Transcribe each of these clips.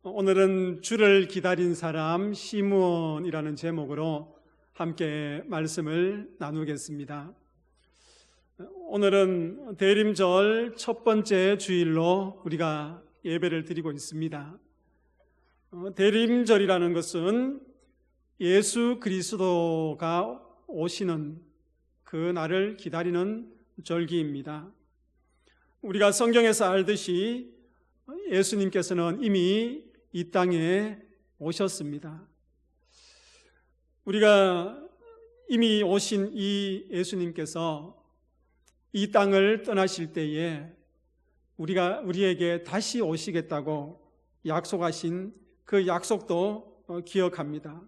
오늘은 주를 기다린 사람 시므온이라는 제목으로 함께 말씀을 나누겠습니다. 오늘은 대림절 첫 번째 주일로 우리가 예배를 드리고 있습니다. 대림절이라는 것은 예수 그리스도가 오시는 그 날을 기다리는 절기입니다. 우리가 성경에서 알듯이 예수님께서는 이미 이 땅에 오셨습니다. 우리가 이미 오신 이 예수님께서 이 땅을 떠나실 때에 우리에게 다시 오시겠다고 약속하신 그 약속도 기억합니다.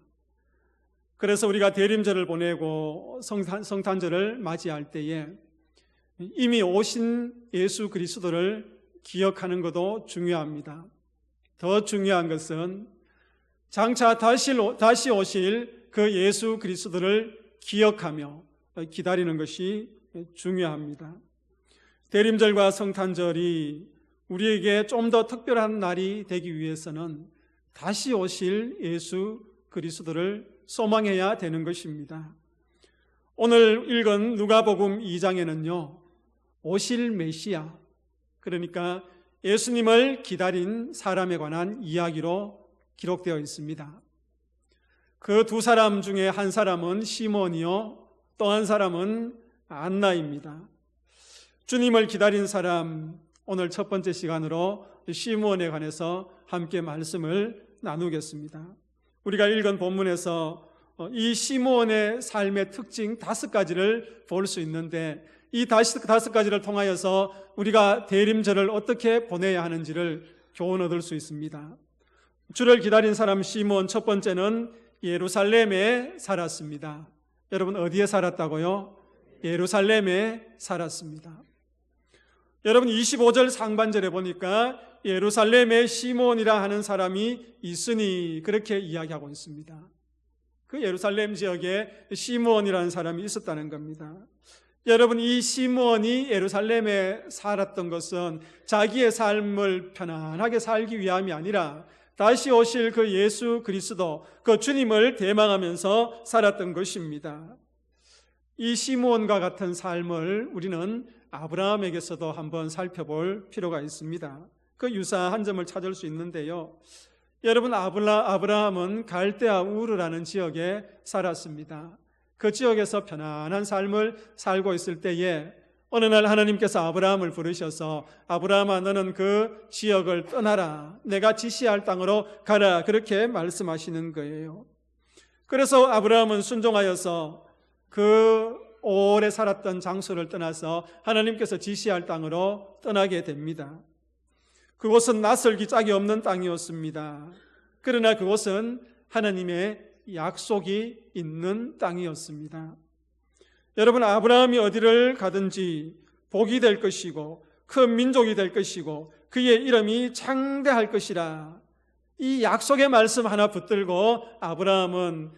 그래서 우리가 대림절을 보내고 성탄절을 맞이할 때에 이미 오신 예수 그리스도를 기억하는 것도 중요합니다. 더 중요한 것은 장차 다시 오실 그 예수 그리스도를 기억하며 기다리는 것이 중요합니다. 대림절과 성탄절이 우리에게 좀 더 특별한 날이 되기 위해서는 다시 오실 예수 그리스도를 소망해야 되는 것입니다. 오늘 읽은 누가복음 2장에는요, 오실 메시아, 그러니까 예수님을 기다린 사람에 관한 이야기로 기록되어 있습니다. 그 두 사람 중에 한 사람은 시몬이요, 또 한 사람은 안나입니다. 주님을 기다린 사람, 오늘 첫 번째 시간으로 시몬에 관해서 함께 말씀을 나누겠습니다. 우리가 읽은 본문에서 이 시몬의 삶의 특징 5가지를 볼 수 있는데, 이 5가지를 통하여서 우리가 대림절을 어떻게 보내야 하는지를 교훈 얻을 수 있습니다. 주를 기다린 사람 시몬, 첫 번째는 예루살렘에 살았습니다. 여러분, 어디에 살았다고요? 예루살렘에 살았습니다. 여러분, 25절 상반절에 보니까 예루살렘에 시몬이라 하는 사람이 있으니 그렇게 이야기하고 있습니다. 그 예루살렘 지역에 시몬이라는 사람이 있었다는 겁니다. 여러분, 이 시므온이 예루살렘에 살았던 것은 자기의 삶을 편안하게 살기 위함이 아니라 다시 오실 그 예수 그리스도, 그 주님을 대망하면서 살았던 것입니다. 이 시므온과 같은 삶을 우리는 아브라함에게서도 한번 살펴볼 필요가 있습니다. 그 유사한 점을 찾을 수 있는데요, 여러분, 아브라함은 갈대아 우르라는 지역에 살았습니다. 그 지역에서 편안한 삶을 살고 있을 때에 어느 날 하나님께서 아브라함을 부르셔서 아브라함아, 너는 그 지역을 떠나라, 내가 지시할 땅으로 가라, 그렇게 말씀하시는 거예요. 그래서 아브라함은 순종하여서 그 오래 살았던 장소를 떠나서 하나님께서 지시할 땅으로 떠나게 됩니다. 그곳은 낯설기 짝이 없는 땅이었습니다. 그러나 그곳은 하나님의 약속이 있는 땅이었습니다. 여러분, 아브라함이 어디를 가든지 복이 될 것이고 큰 민족이 될 것이고 그의 이름이 창대할 것이라, 이 약속의 말씀 하나 붙들고 아브라함은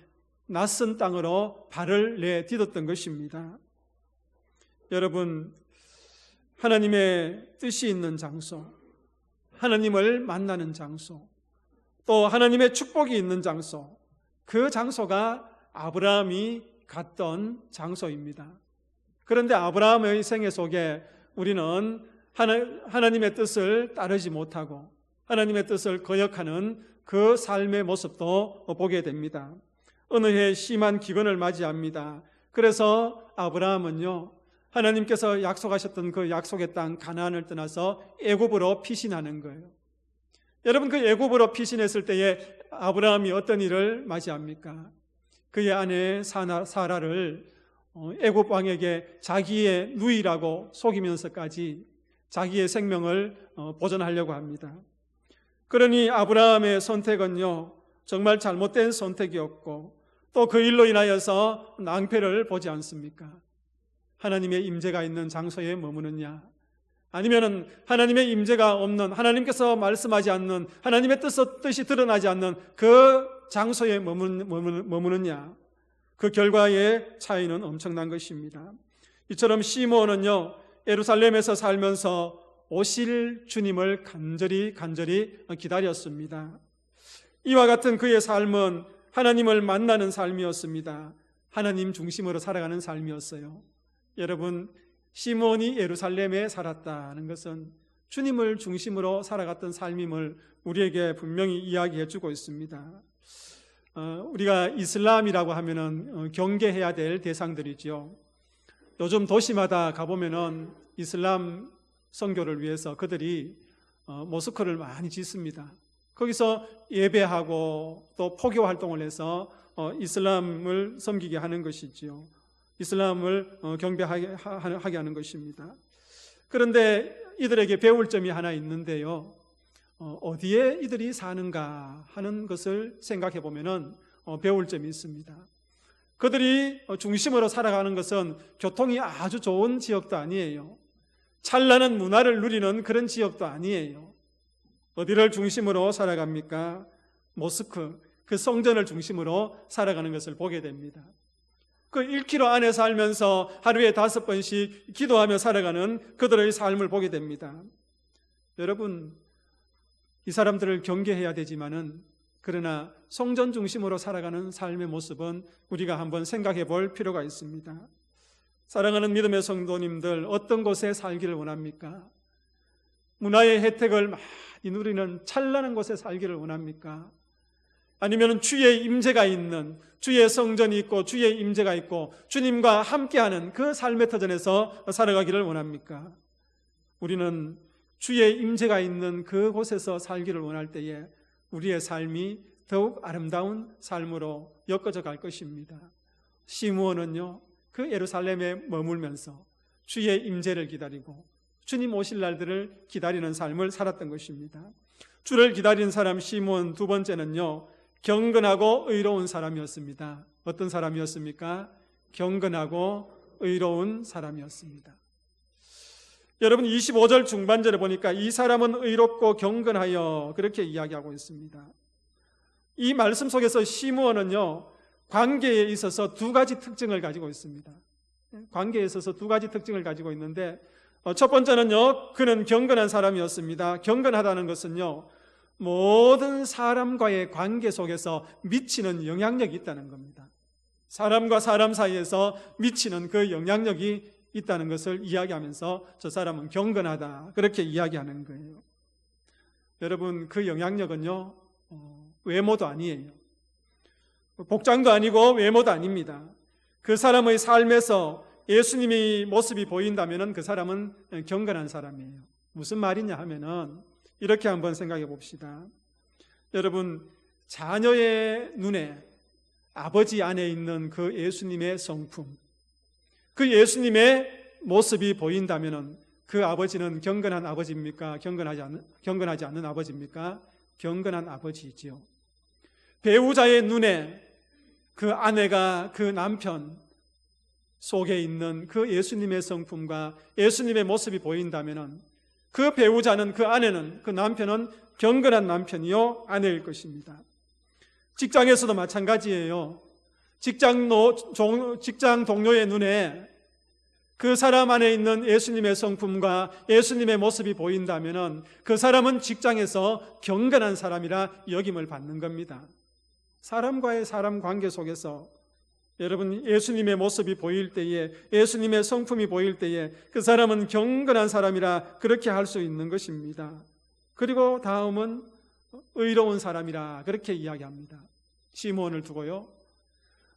낯선 땅으로 발을 내딛었던 것입니다. 여러분, 하나님의 뜻이 있는 장소, 하나님을 만나는 장소, 또 하나님의 축복이 있는 장소, 그 장소가 아브라함이 갔던 장소입니다. 그런데 아브라함의 생애 속에 우리는 하나님의 뜻을 따르지 못하고 하나님의 뜻을 거역하는 그 삶의 모습도 보게 됩니다. 어느 해 심한 기근을 맞이합니다. 그래서 아브라함은요, 하나님께서 약속하셨던 그 약속의 땅 가나안을 떠나서 애굽으로 피신하는 거예요. 여러분, 그 애굽으로 피신했을 때에 아브라함이 어떤 일을 맞이합니까? 그의 아내 사라를 애굽 왕에게 자기의 누이라고 속이면서까지 자기의 생명을 보존하려고 합니다. 그러니 아브라함의 선택은요, 정말 잘못된 선택이었고 또 그 일로 인하여서 낭패를 보지 않습니까? 하나님의 임재가 있는 장소에 머무느냐, 아니면은 하나님의 임재가 없는, 하나님께서 말씀하지 않는, 하나님의 뜻이 드러나지 않는 그 장소에 머무느냐, 그 결과의 차이는 엄청난 것입니다. 이처럼 시므온은요, 예루살렘에서 살면서 오실 주님을 간절히 기다렸습니다. 이와 같은 그의 삶은 하나님을 만나는 삶이었습니다. 하나님 중심으로 살아가는 삶이었어요. 여러분, 시몬이 예루살렘에 살았다는 것은 주님을 중심으로 살아갔던 삶임을 우리에게 분명히 이야기해 주고 있습니다. 우리가 이슬람이라고 하면은 경계해야 될 대상들이지요. 요즘 도시마다 가보면은 이슬람 선교를 위해서 그들이 모스크를 많이 짓습니다. 거기서 예배하고 또 포교 활동을 해서 이슬람을 섬기게 하는 것이지요. 이슬람을 경배하게 하는 것입니다. 그런데 이들에게 배울 점이 하나 있는데요. 어디에 이들이 사는가 하는 것을 생각해 보면은 배울 점이 있습니다. 그들이 중심으로 살아가는 것은 교통이 아주 좋은 지역도 아니에요. 찬란한 문화를 누리는 그런 지역도 아니에요. 어디를 중심으로 살아갑니까? 모스크, 그 성전을 중심으로 살아가는 것을 보게 됩니다. 그 1km 안에 살면서 하루에 5번씩 기도하며 살아가는 그들의 삶을 보게 됩니다. 여러분, 이 사람들을 경계해야 되지만은 그러나 성전 중심으로 살아가는 삶의 모습은 우리가 한번 생각해 볼 필요가 있습니다. 사랑하는 믿음의 성도님들, 어떤 곳에 살기를 원합니까? 문화의 혜택을 많이 누리는 찬란한 곳에 살기를 원합니까? 아니면 주의 임재가 있는, 주의 성전이 있고 주의 임재가 있고 주님과 함께하는 그 삶의 터전에서 살아가기를 원합니까? 우리는 주의 임재가 있는 그곳에서 살기를 원할 때에 우리의 삶이 더욱 아름다운 삶으로 엮어져 갈 것입니다. 시므온은요, 그 예루살렘에 머물면서 주의 임재를 기다리고 주님 오실 날들을 기다리는 삶을 살았던 것입니다. 주를 기다리는 사람 시므온, 두 번째는요, 경건하고 의로운 사람이었습니다. 어떤 사람이었습니까? 경건하고 의로운 사람이었습니다. 여러분, 25절 중반절에 보니까 이 사람은 의롭고 경건하여 그렇게 이야기하고 있습니다. 이 말씀 속에서 시므온은요, 관계에 있어서 두 가지 특징을 가지고 있습니다. 관계에 있어서 두 가지 특징을 가지고 있는데, 첫 번째는요, 그는 경건한 사람이었습니다. 경건하다는 것은요, 모든 사람과의 관계 속에서 미치는 영향력이 있다는 겁니다. 사람과 사람 사이에서 미치는 그 영향력이 있다는 것을 이야기하면서 저 사람은 경건하다, 그렇게 이야기하는 거예요. 여러분, 그 영향력은요, 외모도 아니에요. 복장도 아니고 외모도 아닙니다. 그 사람의 삶에서 예수님의 모습이 보인다면 그 사람은 경건한 사람이에요. 무슨 말이냐 하면은 이렇게 한번 생각해 봅시다. 여러분, 자녀의 눈에 아버지 안에 있는 그 예수님의 성품, 그 예수님의 모습이 보인다면 그 아버지는 경건한 아버지입니까? 경건하지 않는 아버지입니까? 경건한 아버지이지요. 배우자의 눈에 그 아내가 그 남편 속에 있는 그 예수님의 성품과 예수님의 모습이 보인다면 그 배우자는, 그 아내는, 그 남편은 경건한 남편이요 아내일 것입니다. 직장에서도 마찬가지예요. 직장 동료의 눈에 그 사람 안에 있는 예수님의 성품과 예수님의 모습이 보인다면 그 사람은 직장에서 경건한 사람이라 여김을 받는 겁니다. 사람과의 사람 관계 속에서 여러분, 예수님의 모습이 보일 때에, 예수님의 성품이 보일 때에 그 사람은 경건한 사람이라 그렇게 할 수 있는 것입니다. 그리고 다음은 의로운 사람이라 그렇게 이야기합니다. 시므온을 두고요,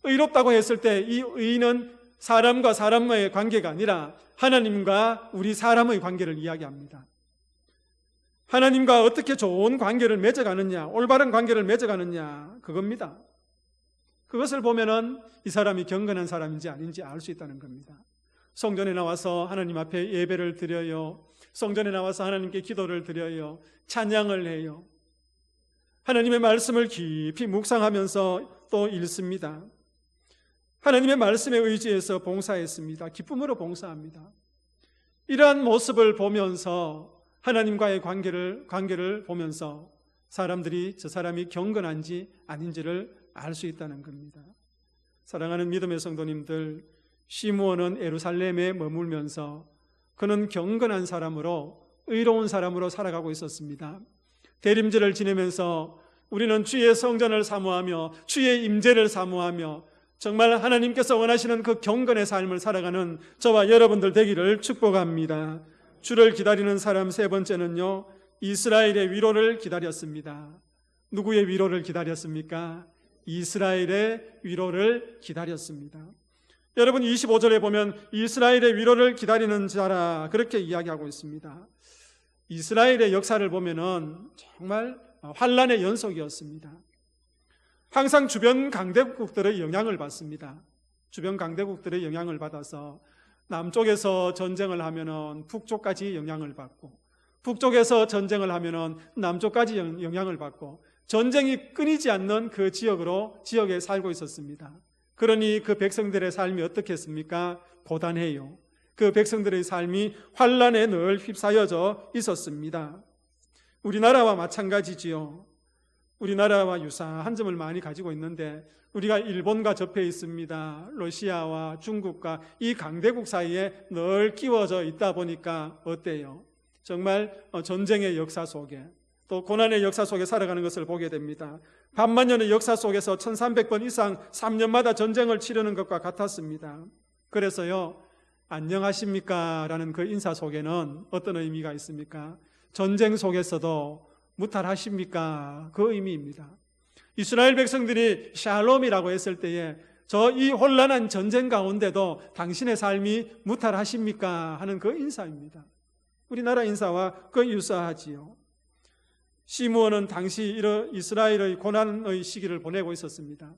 의롭다고 했을 때 이 의는 사람과 사람과의 관계가 아니라 하나님과 우리 사람의 관계를 이야기합니다. 하나님과 어떻게 좋은 관계를 맺어가느냐, 올바른 관계를 맺어가느냐, 그겁니다. 그것을 보면은 이 사람이 경건한 사람인지 아닌지 알 수 있다는 겁니다. 성전에 나와서 하나님 앞에 예배를 드려요. 성전에 나와서 하나님께 기도를 드려요. 찬양을 해요. 하나님의 말씀을 깊이 묵상하면서 또 읽습니다. 하나님의 말씀에 의지해서 봉사했습니다. 기쁨으로 봉사합니다. 이러한 모습을 보면서 하나님과의 관계를 보면서 사람들이 저 사람이 경건한지 아닌지를 알 수 있다는 겁니다. 사랑하는 믿음의 성도님들, 시므온은 예루살렘에 머물면서 그는 경건한 사람으로 의로운 사람으로 살아가고 있었습니다. 대림절을 지내면서 우리는 주의 성전을 사모하며 주의 임재를 사모하며 정말 하나님께서 원하시는 그 경건의 삶을 살아가는 저와 여러분들 되기를 축복합니다. 주를 기다리는 사람 세 번째는요, 이스라엘의 위로를 기다렸습니다. 누구의 위로를 기다렸습니까? 이스라엘의 위로를 기다렸습니다. 여러분 25절에 보면 이스라엘의 위로를 기다리는 자라 그렇게 이야기하고 있습니다. 이스라엘의 역사를 보면은 정말 환란의 연속이었습니다. 항상 주변 강대국들의 영향을 받습니다. 주변 강대국들의 영향을 받아서 남쪽에서 전쟁을 하면은 북쪽까지 영향을 받고, 북쪽에서 전쟁을 하면은 남쪽까지 영향을 받고, 전쟁이 끊이지 않는 그 지역에 살고 있었습니다. 그러니 그 백성들의 삶이 어떻겠습니까? 고단해요. 그 백성들의 삶이 환란에 늘 휩싸여져 있었습니다. 우리나라와 마찬가지지요. 우리나라와 유사한 점을 많이 가지고 있는데 우리가 일본과 접해 있습니다. 러시아와 중국과 이 강대국 사이에 늘 끼워져 있다 보니까 어때요? 정말 전쟁의 역사 속에 또 고난의 역사 속에 살아가는 것을 보게 됩니다. 반만년의 역사 속에서 1300번 이상 3년마다 전쟁을 치르는 것과 같았습니다. 그래서요, 안녕하십니까? 라는 그 인사 속에는 어떤 의미가 있습니까? 전쟁 속에서도 무탈하십니까? 그 의미입니다. 이스라엘 백성들이 샬롬이라고 했을 때에 저 이 혼란한 전쟁 가운데도 당신의 삶이 무탈하십니까? 하는 그 인사입니다. 우리나라 인사와 그 유사하지요. 시므온은 당시 이스라엘의 고난의 시기를 보내고 있었습니다.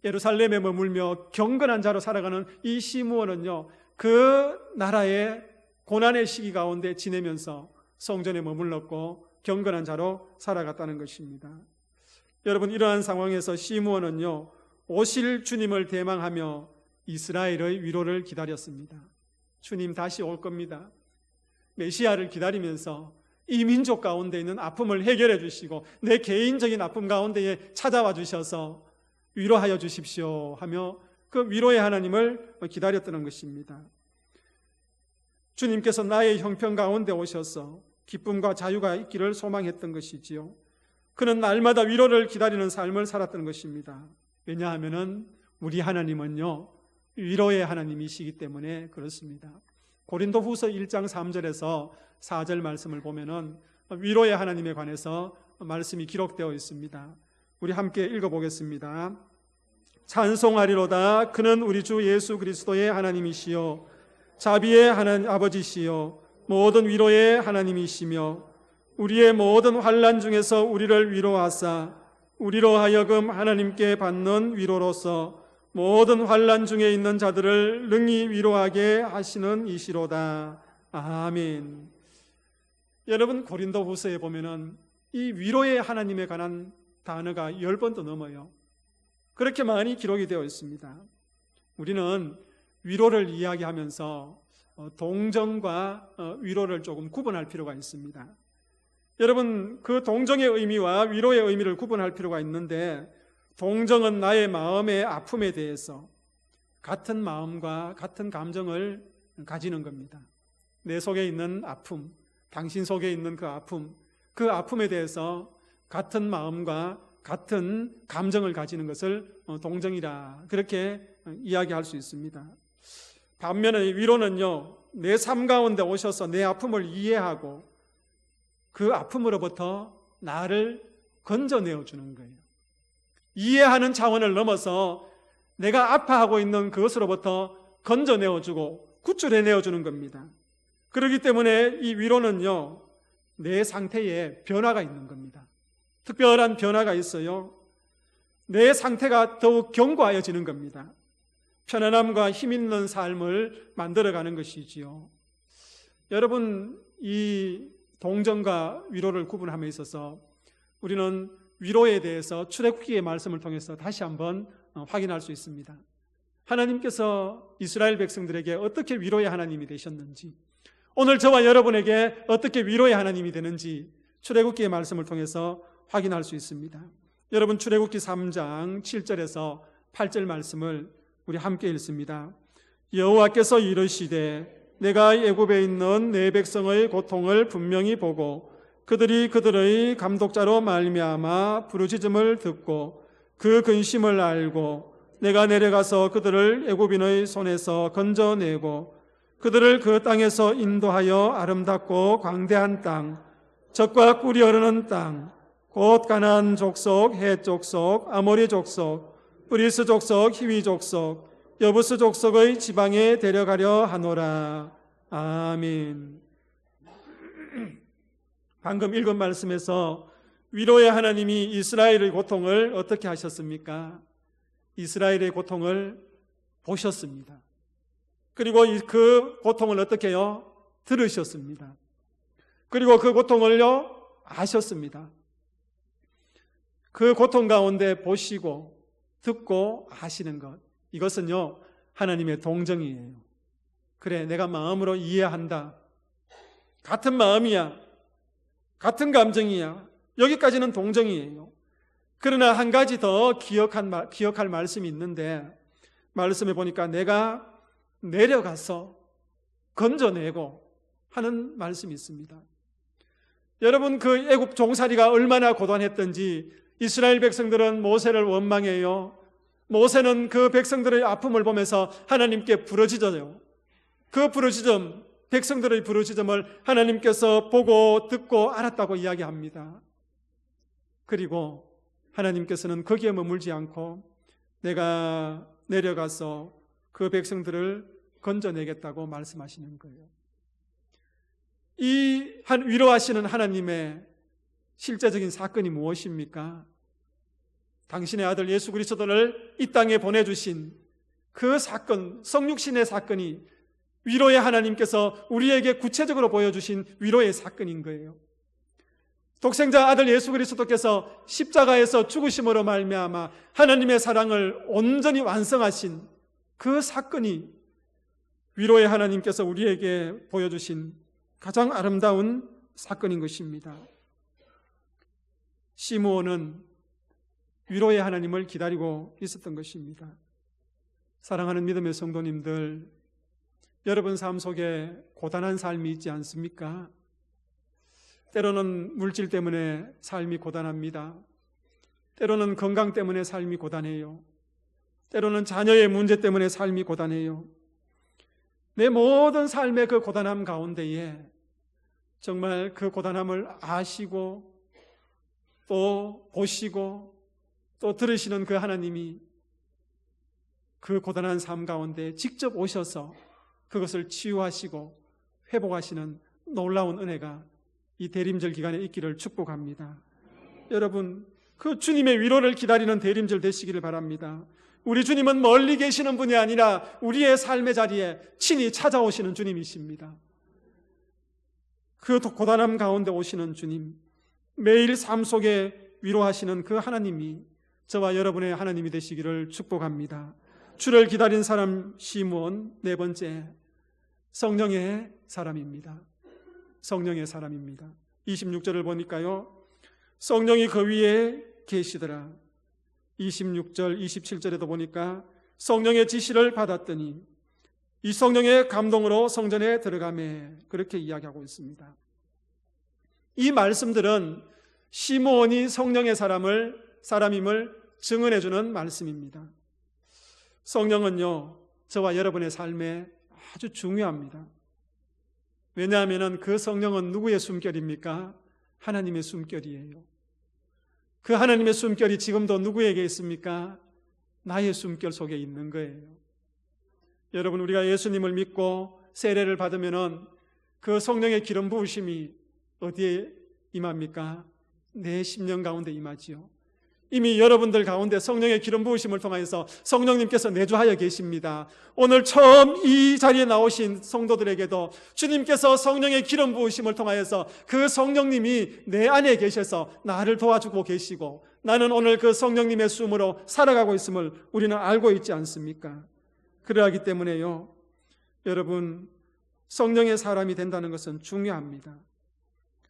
예루살렘에 머물며 경건한 자로 살아가는 이 시므온은요, 그 나라의 고난의 시기 가운데 지내면서 성전에 머물렀고 경건한 자로 살아갔다는 것입니다. 여러분, 이러한 상황에서 시므온은요, 오실 주님을 대망하며 이스라엘의 위로를 기다렸습니다. 주님 다시 올 겁니다. 메시아를 기다리면서 이 민족 가운데 있는 아픔을 해결해 주시고 내 개인적인 아픔 가운데에 찾아와 주셔서 위로하여 주십시오 하며 그 위로의 하나님을 기다렸다는 것입니다. 주님께서 나의 형편 가운데 오셔서 기쁨과 자유가 있기를 소망했던 것이지요. 그는 날마다 위로를 기다리는 삶을 살았던 것입니다. 왜냐하면 우리 하나님은요, 위로의 하나님이시기 때문에 그렇습니다. 고린도후서 1장 3절에서 4절 말씀을 보면은 위로의 하나님에 관해서 말씀이 기록되어 있습니다. 우리 함께 읽어보겠습니다. 찬송하리로다. 그는 우리 주 예수 그리스도의 하나님이시요 자비의 하나님 아버지시요 모든 위로의 하나님이시며 우리의 모든 환난 중에서 우리를 위로하사 우리로 하여금 하나님께 받는 위로로서 모든 환난 중에 있는 자들을 능히 위로하게 하시는 이시로다. 아멘. 여러분, 고린도후서에 보면은 이 위로의 하나님에 관한 단어가 10번도 넘어요. 그렇게 많이 기록이 되어 있습니다. 우리는 위로를 이야기하면서 동정과 위로를 조금 구분할 필요가 있습니다. 여러분, 그 동정의 의미와 위로의 의미를 구분할 필요가 있는데, 동정은 나의 마음의 아픔에 대해서 같은 마음과 같은 감정을 가지는 겁니다. 내 속에 있는 아픔, 당신 속에 있는 그 아픔에 대해서 같은 마음과 같은 감정을 가지는 것을 동정이라 그렇게 이야기할 수 있습니다. 반면에 위로는요, 내 삶 가운데 오셔서 내 아픔을 이해하고 그 아픔으로부터 나를 건져내어 주는 거예요. 이해하는 차원을 넘어서 내가 아파하고 있는 그것으로부터 건져내어 주고 구출해내어 주는 겁니다. 그렇기 때문에 이 위로는요, 내 상태에 변화가 있는 겁니다. 특별한 변화가 있어요. 내 상태가 더욱 견고해지는 겁니다. 편안함과 힘 있는 삶을 만들어가는 것이지요. 여러분, 이 동정과 위로를 구분함에 있어서 우리는 위로에 대해서 출애굽기의 말씀을 통해서 다시 한번 확인할 수 있습니다. 하나님께서 이스라엘 백성들에게 어떻게 위로의 하나님이 되셨는지, 오늘 저와 여러분에게 어떻게 위로의 하나님이 되는지 출애굽기의 말씀을 통해서 확인할 수 있습니다. 여러분, 출애굽기 3장 7절에서 8절 말씀을 우리 함께 읽습니다. 여호와께서 이르시되 내가 애굽에 있는 내 백성의 고통을 분명히 보고 그들이 그들의 감독자로 말미암아 부르짖음을 듣고 그 근심을 알고 내가 내려가서 그들을 애굽인의 손에서 건져내고 그들을 그 땅에서 인도하여 아름답고 광대한 땅, 젖과 꿀이 흐르는 땅, 곧 가나안 족속, 헷 족속, 아모리 족속, 브리스 족속, 히위 족속, 여부스 족속의 지방에 데려가려 하노라. 아멘. 방금 읽은 말씀에서 위로의 하나님이 이스라엘의 고통을 어떻게 하셨습니까? 이스라엘의 고통을 보셨습니다. 그리고 그 고통을 어떻게 해요? 들으셨습니다. 그리고 그 고통을요, 아셨습니다. 그 고통 가운데 보시고 듣고 아시는 것, 이것은요 하나님의 동정이에요. 그래, 내가 마음으로 이해한다. 같은 마음이야. 같은 감정이야. 여기까지는 동정이에요. 그러나 한 가지 더 기억할 말씀이 있는데, 말씀에 보니까 내가 내려가서 건져내고 하는 말씀이 있습니다. 여러분, 그 애굽 종살이가 얼마나 고단했던지 이스라엘 백성들은 모세를 원망해요. 모세는 그 백성들의 아픔을 보면서 하나님께 부르짖어요. 그 부르짖음, 백성들의 부르짖음을 하나님께서 보고 듣고 알았다고 이야기합니다. 그리고 하나님께서는 거기에 머물지 않고 내가 내려가서 그 백성들을 건져내겠다고 말씀하시는 거예요. 이 위로하시는 하나님의 실제적인 사건이 무엇입니까? 당신의 아들 예수 그리스도를 이 땅에 보내주신 그 사건, 성육신의 사건이 위로의 하나님께서 우리에게 구체적으로 보여주신 위로의 사건인 거예요. 독생자 아들 예수 그리스도께서 십자가에서 죽으심으로 말미암아 하나님의 사랑을 온전히 완성하신 그 사건이 위로의 하나님께서 우리에게 보여주신 가장 아름다운 사건인 것입니다. 시므온은 위로의 하나님을 기다리고 있었던 것입니다. 사랑하는 믿음의 성도님들, 여러분 삶 속에 고단한 삶이 있지 않습니까? 때로는 물질 때문에 삶이 고단합니다. 때로는 건강 때문에 삶이 고단해요. 때로는 자녀의 문제 때문에 삶이 고단해요. 내 모든 삶의 그 고단함 가운데에 정말 그 고단함을 아시고 또 보시고 또 들으시는 그 하나님이 그 고단한 삶 가운데 직접 오셔서 그것을 치유하시고 회복하시는 놀라운 은혜가 이 대림절 기간에 있기를 축복합니다. 여러분, 그 주님의 위로를 기다리는 대림절 되시기를 바랍니다. 우리 주님은 멀리 계시는 분이 아니라 우리의 삶의 자리에 친히 찾아오시는 주님이십니다. 그 고단함 가운데 오시는 주님, 매일 삶 속에 위로하시는 그 하나님이 저와 여러분의 하나님이 되시기를 축복합니다. 주를 기다린 사람 시므온, 네 번째, 성령의 사람입니다. 성령의 사람입니다. 26절을 보니까요, 성령이 그 위에 계시더라. 26절, 27절에도 보니까 성령의 지시를 받았더니 이 성령의 감동으로 성전에 들어가매, 그렇게 이야기하고 있습니다. 이 말씀들은 시므온이 성령의 사람임을 증언해주는 말씀입니다. 성령은요, 저와 여러분의 삶에 아주 중요합니다. 왜냐하면 그 성령은 누구의 숨결입니까? 하나님의 숨결이에요. 그 하나님의 숨결이 지금도 누구에게 있습니까? 나의 숨결 속에 있는 거예요. 여러분, 우리가 예수님을 믿고 세례를 받으면은 그 성령의 기름 부으심이 어디에 임합니까? 내 심령 가운데 임하지요. 이미 여러분들 가운데 성령의 기름 부으심을 통해서 성령님께서 내주하여 계십니다. 오늘 처음 이 자리에 나오신 성도들에게도 주님께서 성령의 기름 부으심을 통하여서 그 성령님이 내 안에 계셔서 나를 도와주고 계시고 나는 오늘 그 성령님의 숨으로 살아가고 있음을 우리는 알고 있지 않습니까? 그러하기 때문에요, 여러분, 성령의 사람이 된다는 것은 중요합니다.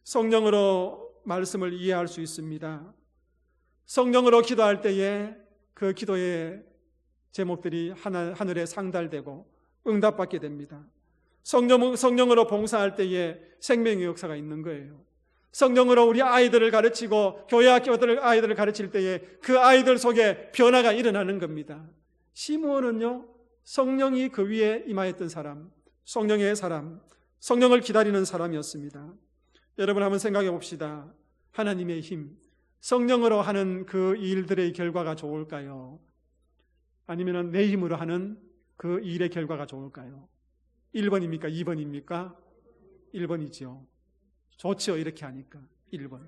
성령으로 말씀을 이해할 수 있습니다. 성령으로 기도할 때에 그 기도의 제목들이 하늘에 상달되고 응답받게 됩니다. 성령으로 봉사할 때에 생명의 역사가 있는 거예요. 성령으로 우리 아이들을 가르치고 교회 학교들 아이들을 가르칠 때에 그 아이들 속에 변화가 일어나는 겁니다. 시므온은요, 성령이 그 위에 임하였던 사람, 성령의 사람, 성령을 기다리는 사람이었습니다. 여러분 한번 생각해 봅시다. 하나님의 힘, 성령으로 하는 그 일들의 결과가 좋을까요? 아니면 내 힘으로 하는 그 일의 결과가 좋을까요? 1번입니까? 2번입니까? 1번이죠. 좋죠. 이렇게 하니까 1번.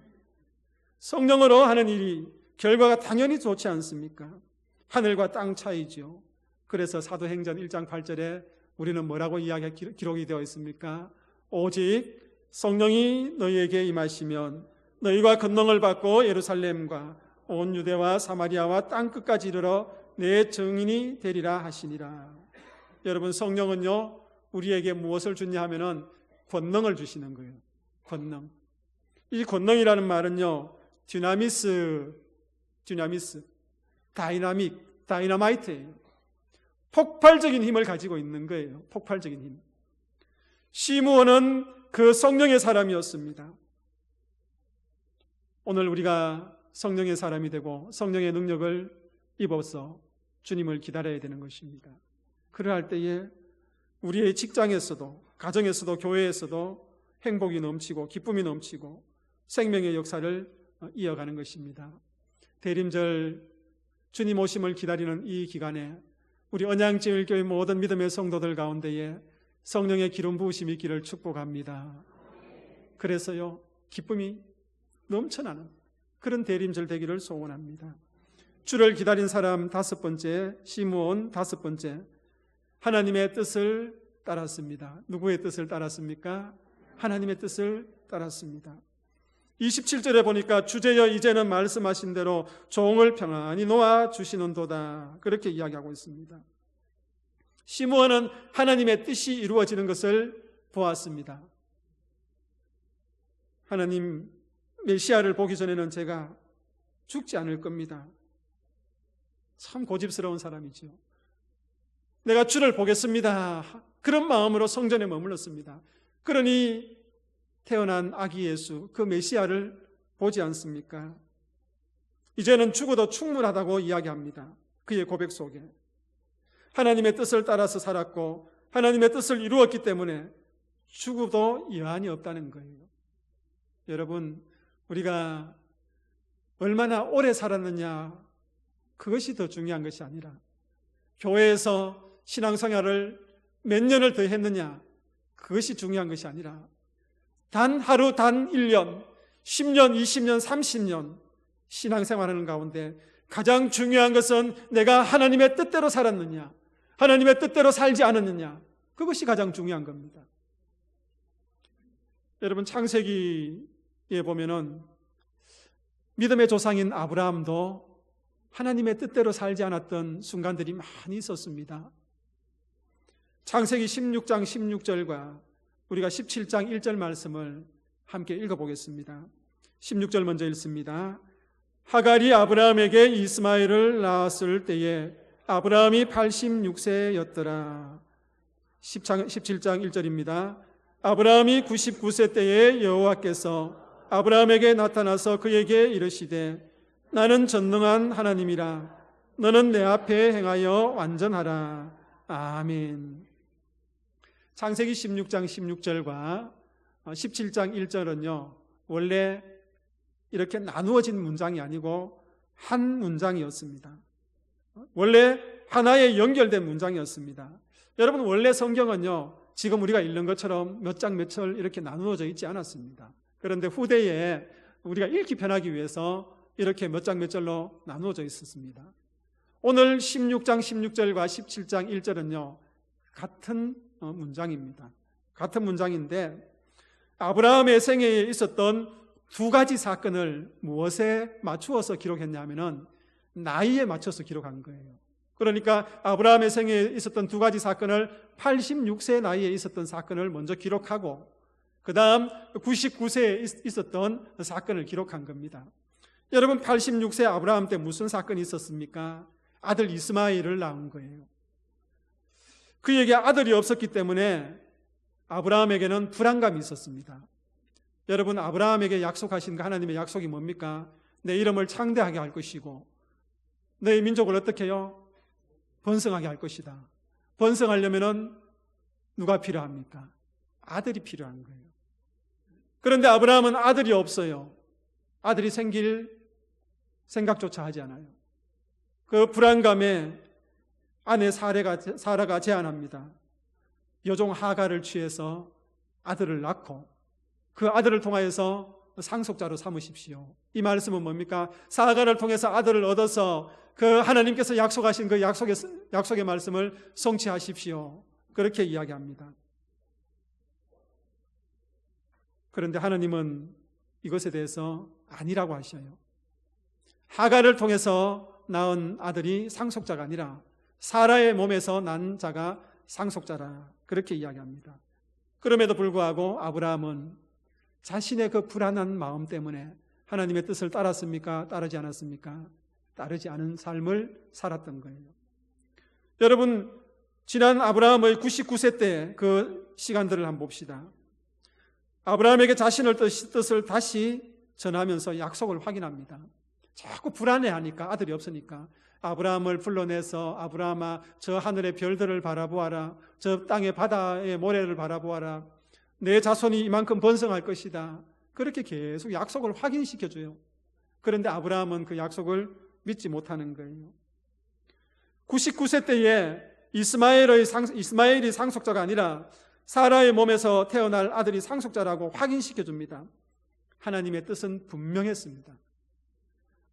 성령으로 하는 일이 결과가 당연히 좋지 않습니까? 하늘과 땅 차이죠. 그래서 사도행전 1장 8절에 우리는 뭐라고 기록이 되어 있습니까? 오직 성령이 너희에게 임하시면 너희가 권능을 받고 예루살렘과 온 유대와 사마리아와 땅 끝까지 이르러 내 증인이 되리라 하시니라. 여러분, 성령은요, 우리에게 무엇을 주냐 하면은 권능을 주시는 거예요. 권능. 이 권능이라는 말은요, 디나미스, 다이나마이트예요. 폭발적인 힘을 가지고 있는 거예요. 폭발적인 힘. 시므온은 그 성령의 사람이었습니다. 오늘 우리가 성령의 사람이 되고 성령의 능력을 입어서 주님을 기다려야 되는 것입니다. 그러할 때에 우리의 직장에서도, 가정에서도, 교회에서도 행복이 넘치고 기쁨이 넘치고 생명의 역사를 이어가는 것입니다. 대림절 주님 오심을 기다리는 이 기간에 우리 언양제일교회 모든 믿음의 성도들 가운데에 성령의 기름 부으심이 있기를 축복합니다. 그래서요, 기쁨이 넘쳐나는 그런 대림절 되기를 소원합니다. 주를 기다린 사람 5번째, 시므온 5번째, 하나님의 뜻을 따랐습니다. 누구의 뜻을 따랐습니까? 하나님의 뜻을 따랐습니다. 27절에 보니까 주제여 이제는 말씀하신 대로 종을 평안히 놓아 주시는도다, 그렇게 이야기하고 있습니다. 시므온은 하나님의 뜻이 이루어지는 것을 보았습니다. 하나님, 메시아를 보기 전에는 제가 죽지 않을 겁니다. 참 고집스러운 사람이죠. 내가 주를 보겠습니다, 그런 마음으로 성전에 머물렀습니다. 그러니 태어난 아기 예수, 그 메시아를 보지 않습니까? 이제는 죽어도 충분하다고 이야기합니다. 그의 고백 속에 하나님의 뜻을 따라서 살았고 하나님의 뜻을 이루었기 때문에 죽어도 여한이 없다는 거예요. 여러분, 우리가 얼마나 오래 살았느냐, 그것이 더 중요한 것이 아니라 교회에서 신앙생활을 몇 년을 더 했느냐, 그것이 중요한 것이 아니라 단 하루, 단 1년, 10년, 20년, 30년 신앙생활하는 가운데 가장 중요한 것은 내가 하나님의 뜻대로 살았느냐, 하나님의 뜻대로 살지 않았느냐, 그것이 가장 중요한 겁니다. 여러분, 창세기에 보면은 믿음의 조상인 아브라함도 하나님의 뜻대로 살지 않았던 순간들이 많이 있었습니다. 창세기 16장 16절과 우리가 17장 1절 말씀을 함께 읽어보겠습니다. 16절 먼저 읽습니다. 하갈이 아브라함에게 이스마엘을 낳았을 때에 아브라함이 86세였더라. 17장 1절입니다. 아브라함이 99세 때에 여호와께서 아브라함에게 나타나서 그에게 이르시되 나는 전능한 하나님이라 너는 내 앞에 행하여 완전하라. 아멘. 창세기 16장 16절과 17장 1절은요, 원래 이렇게 나누어진 문장이 아니고 한 문장이었습니다. 원래 하나의 연결된 문장이었습니다. 여러분, 원래 성경은요, 지금 우리가 읽는 것처럼 몇 장 몇 절 이렇게 나누어져 있지 않았습니다. 그런데 후대에 우리가 읽기 편하기 위해서 이렇게 몇 장 몇 절로 나누어져 있었습니다. 오늘 16장 16절과 17장 1절은요, 같은 문장입니다. 같은 문장인데 아브라함의 생애에 있었던 두 가지 사건을 무엇에 맞추어서 기록했냐면은 나이에 맞춰서 기록한 거예요. 그러니까 아브라함의 생애에 있었던 두 가지 사건을 86세 나이에 있었던 사건을 먼저 기록하고 그 다음 99세에 있었던 사건을 기록한 겁니다. 여러분, 86세 아브라함 때 무슨 사건이 있었습니까? 아들 이스마엘을 낳은 거예요. 그에게 아들이 없었기 때문에 아브라함에게는 불안감이 있었습니다. 여러분, 아브라함에게 약속하신 그 하나님의 약속이 뭡니까? 내 이름을 창대하게 할 것이고 너의 민족을 어떻게 해요? 번성하게 할 것이다. 번성하려면은 누가 필요합니까? 아들이 필요한 거예요. 그런데 아브라함은 아들이 없어요. 아들이 생길 생각조차 하지 않아요. 그 불안감에 아내 사라가 제안합니다. 여종 하갈을 취해서 아들을 낳고 그 아들을 통하여서 상속자로 삼으십시오. 이 말씀은 뭡니까? 사갈을 통해서 아들을 얻어서 그 하나님께서 약속하신 그 약속의 말씀을 성취하십시오. 그렇게 이야기합니다. 그런데 하나님은 이것에 대해서 아니라고 하셔요. 하갈을 통해서 낳은 아들이 상속자가 아니라 사라의 몸에서 난 자가 상속자라, 그렇게 이야기합니다. 그럼에도 불구하고 아브라함은 자신의 그 불안한 마음 때문에 하나님의 뜻을 따랐습니까? 따르지 않았습니까? 따르지 않은 삶을 살았던 거예요. 여러분, 지난 아브라함의 99세 때 그 시간들을 한번 봅시다. 아브라함에게 자신의 뜻을 다시 전하면서 약속을 확인합니다. 자꾸 불안해하니까, 아들이 없으니까 아브라함을 불러내서 아브라함아, 저 하늘의 별들을 바라보아라, 저 땅의 바다의 모래를 바라보아라, 내 자손이 이만큼 번성할 것이다. 그렇게 계속 약속을 확인시켜줘요. 그런데 아브라함은 그 약속을 믿지 못하는 거예요. 99세 때에 이스마엘이 상속자가 아니라 사라의 몸에서 태어날 아들이 상속자라고 확인시켜줍니다. 하나님의 뜻은 분명했습니다.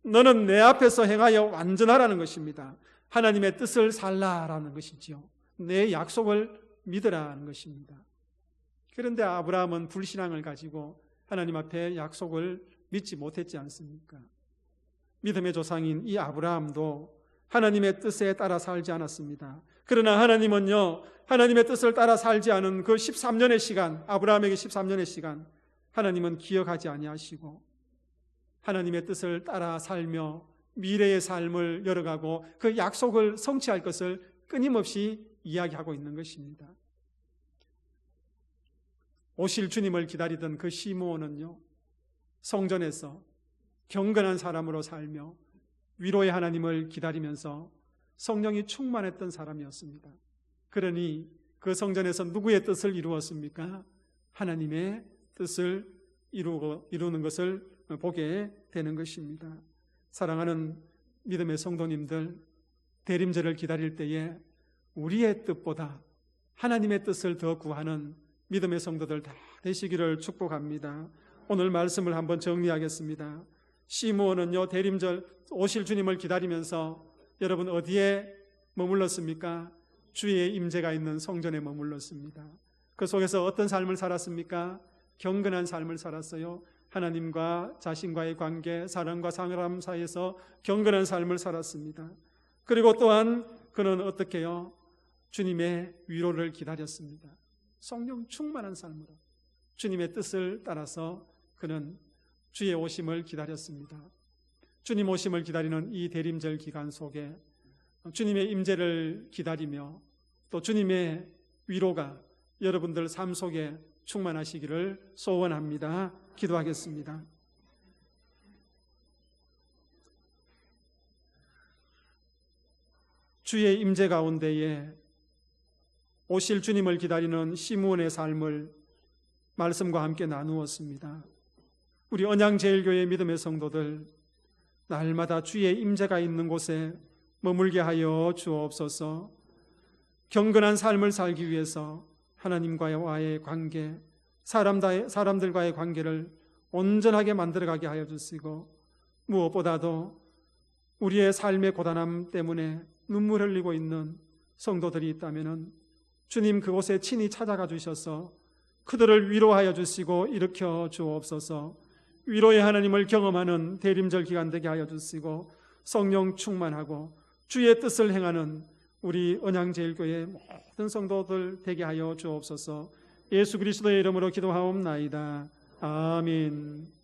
너는 내 앞에서 행하여 완전하라는 것입니다. 하나님의 뜻을 살라라는 것이지요. 내 약속을 믿으라는 것입니다. 그런데 아브라함은 불신앙을 가지고 하나님 앞에 약속을 믿지 못했지 않습니까? 믿음의 조상인 이 아브라함도 하나님의 뜻에 따라 살지 않았습니다. 그러나 하나님은요, 하나님의 뜻을 따라 살지 않은 그 13년의 시간, 아브라함에게 13년의 시간, 하나님은 기억하지 아니하시고 하나님의 뜻을 따라 살며 미래의 삶을 열어가고 그 약속을 성취할 것을 끊임없이 이야기하고 있는 것입니다. 오실 주님을 기다리던 그 시므온은요, 성전에서 경건한 사람으로 살며 위로의 하나님을 기다리면서 성령이 충만했던 사람이었습니다. 그러니 그 성전에서 누구의 뜻을 이루었습니까? 하나님의 뜻을 이루는 것을 보게 되는 것입니다. 사랑하는 믿음의 성도님들, 대림절을 기다릴 때에 우리의 뜻보다 하나님의 뜻을 더 구하는 믿음의 성도들 다 되시기를 축복합니다. 오늘 말씀을 한번 정리하겠습니다. 시므온은요, 대림절 오실 주님을 기다리면서 여러분 어디에 머물렀습니까? 주의 임재가 있는 성전에 머물렀습니다. 그 속에서 어떤 삶을 살았습니까? 경건한 삶을 살았어요. 하나님과 자신과의 관계, 사람과 사람 사이에서 경건한 삶을 살았습니다. 그리고 또한 그는 어떻게 해요? 주님의 위로를 기다렸습니다. 성령 충만한 삶으로 주님의 뜻을 따라서 그는 주의 오심을 기다렸습니다. 주님 오심을 기다리는 이 대림절 기간 속에 주님의 임재를 기다리며 또 주님의 위로가 여러분들 삶 속에 충만하시기를 소원합니다. 기도하겠습니다. 주의 임재 가운데에 오실 주님을 기다리는 시므온의 삶을 말씀과 함께 나누었습니다. 우리 언양제일교회 믿음의 성도들, 날마다 주의 임재가 있는 곳에 머물게 하여 주옵소서. 경건한 삶을 살기 위해서 하나님과의 관계, 사람들과의 관계를 온전하게 만들어가게 하여 주시고, 무엇보다도 우리의 삶의 고단함 때문에 눈물 흘리고 있는 성도들이 있다면 주님 그곳에 친히 찾아가 주셔서 그들을 위로하여 주시고 일으켜 주옵소서. 위로의 하나님을 경험하는 대림절 기간 되게 하여 주시고 성령 충만하고 주의 뜻을 행하는 우리 언양제일교회 모든 성도들 되게 하여 주옵소서. 예수 그리스도의 이름으로 기도하옵나이다. 아멘.